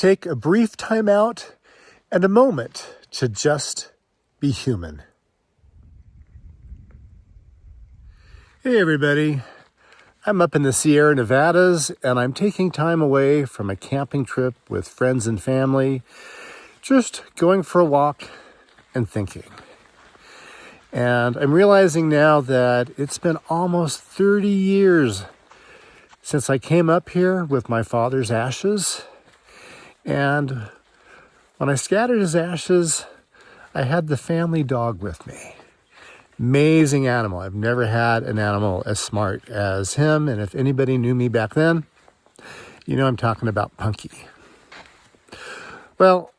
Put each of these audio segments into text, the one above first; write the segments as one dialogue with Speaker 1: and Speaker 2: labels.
Speaker 1: take a brief time out and a moment to just be human. Hey everybody, I'm up in the Sierra Nevadas and I'm taking time away from a camping trip with friends and family, just going for a walk and thinking. And I'm realizing now that it's been almost 30 years since I came up here with my father's ashes. And when I scattered his ashes, I had the family dog with me. Amazing animal. I've never had an animal as smart as him. And if anybody knew me back then, you know I'm talking about Punky. Well,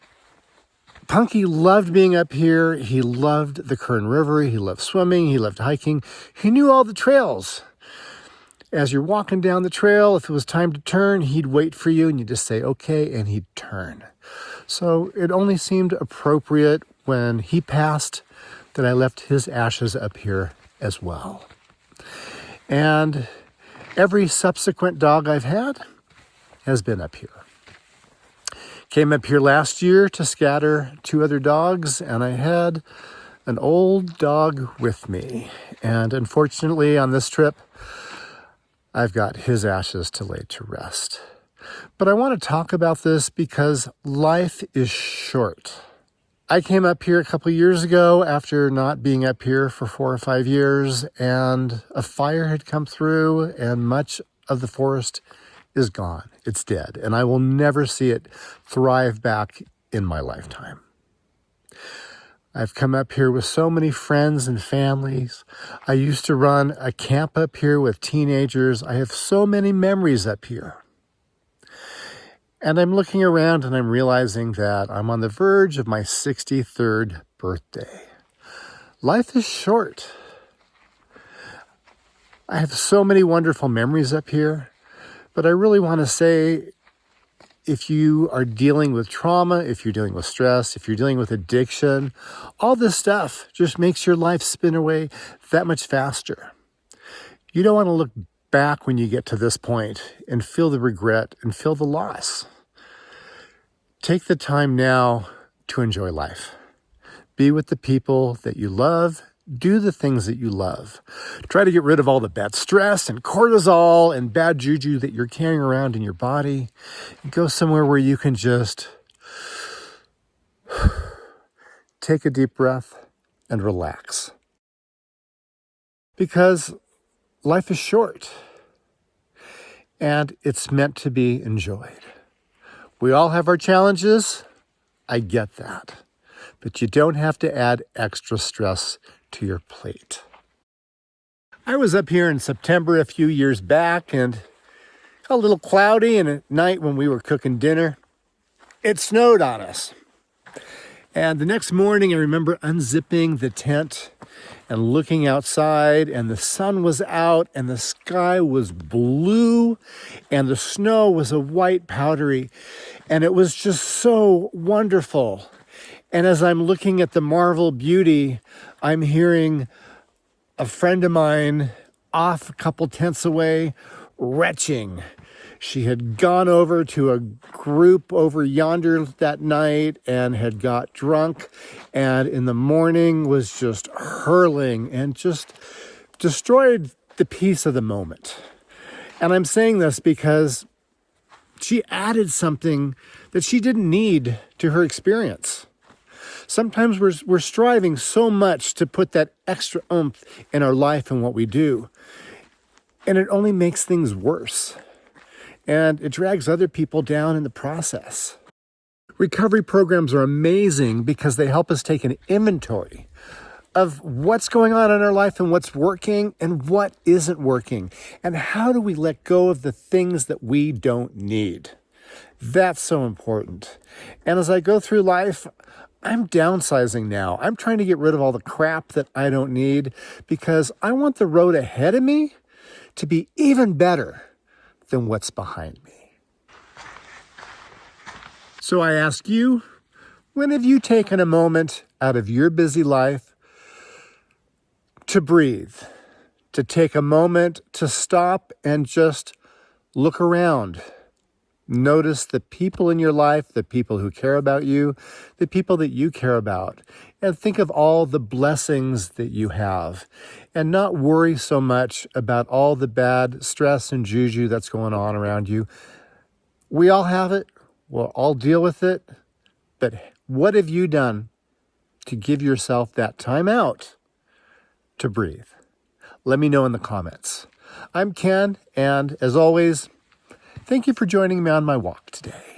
Speaker 1: Punky loved being up here. He loved the Kern River. He loved swimming. He loved hiking. He knew all the trails. As you're walking down the trail, if it was time to turn, he'd wait for you and you just say, okay, and he'd turn. So it only seemed appropriate when he passed that I left his ashes up here as well. And every subsequent dog I've had has been up here. Came up here last year to scatter 2 other dogs, and I had an old dog with me. And unfortunately, on this trip, I've got his ashes to lay to rest. But I want to talk about this because life is short. I came up here a couple of years ago after not being up here for 4 or 5 years, and a fire had come through and much of the forest is gone. It's dead, and I will never see it thrive back in my lifetime. I've come up here with so many friends and families. I used to run a camp up here with teenagers. I have so many memories up here. And I'm looking around and I'm realizing that I'm on the verge of my 63rd birthday. Life is short. I have so many wonderful memories up here, but I really want to say, if you are dealing with trauma, if you're dealing with stress, if you're dealing with addiction, all this stuff just makes your life spin away that much faster. You don't want to look back when you get to this point and feel the regret and feel the loss. Take the time now to enjoy life. Be with the people that you love. Do the things that you love. Try to get rid of all the bad stress and cortisol and bad juju that you're carrying around in your body. And go somewhere where you can just take a deep breath and relax. Because life is short and it's meant to be enjoyed. We all have our challenges. I get that. But you don't have to add extra stress to your plate. I was up here in September a few years back and a little cloudy, and at night when we were cooking dinner, it snowed on us. And the next morning I remember unzipping the tent and looking outside, and the sun was out and the sky was blue and the snow was a white powdery, and it was just so wonderful. And as I'm looking at the marvel beauty, I'm hearing a friend of mine off a couple tents away retching. She had gone over to a group over yonder that night and had got drunk, and in the morning was just hurling and just destroyed the peace of the moment. And I'm saying this because she added something that she didn't need to her experience. Sometimes we're striving so much to put that extra oomph in our life and what we do, and it only makes things worse. And it drags other people down in the process. Recovery programs are amazing because they help us take an inventory of what's going on in our life and what's working and what isn't working. And how do we let go of the things that we don't need? That's so important. And as I go through life, I'm downsizing now. I'm trying to get rid of all the crap that I don't need because I want the road ahead of me to be even better than what's behind me. So I ask you, when have you taken a moment out of your busy life to breathe, to take a moment to stop and just look around, Notice the people in your life, the people who care about you, the people that you care about, and think of all the blessings that you have, and not worry so much about all the bad stress and juju that's going on around you. We all have it. We'll all deal with it. But what have you done to give yourself that time out to breathe? Let me know in the comments. I'm Ken, and as always, thank you for joining me on my walk today.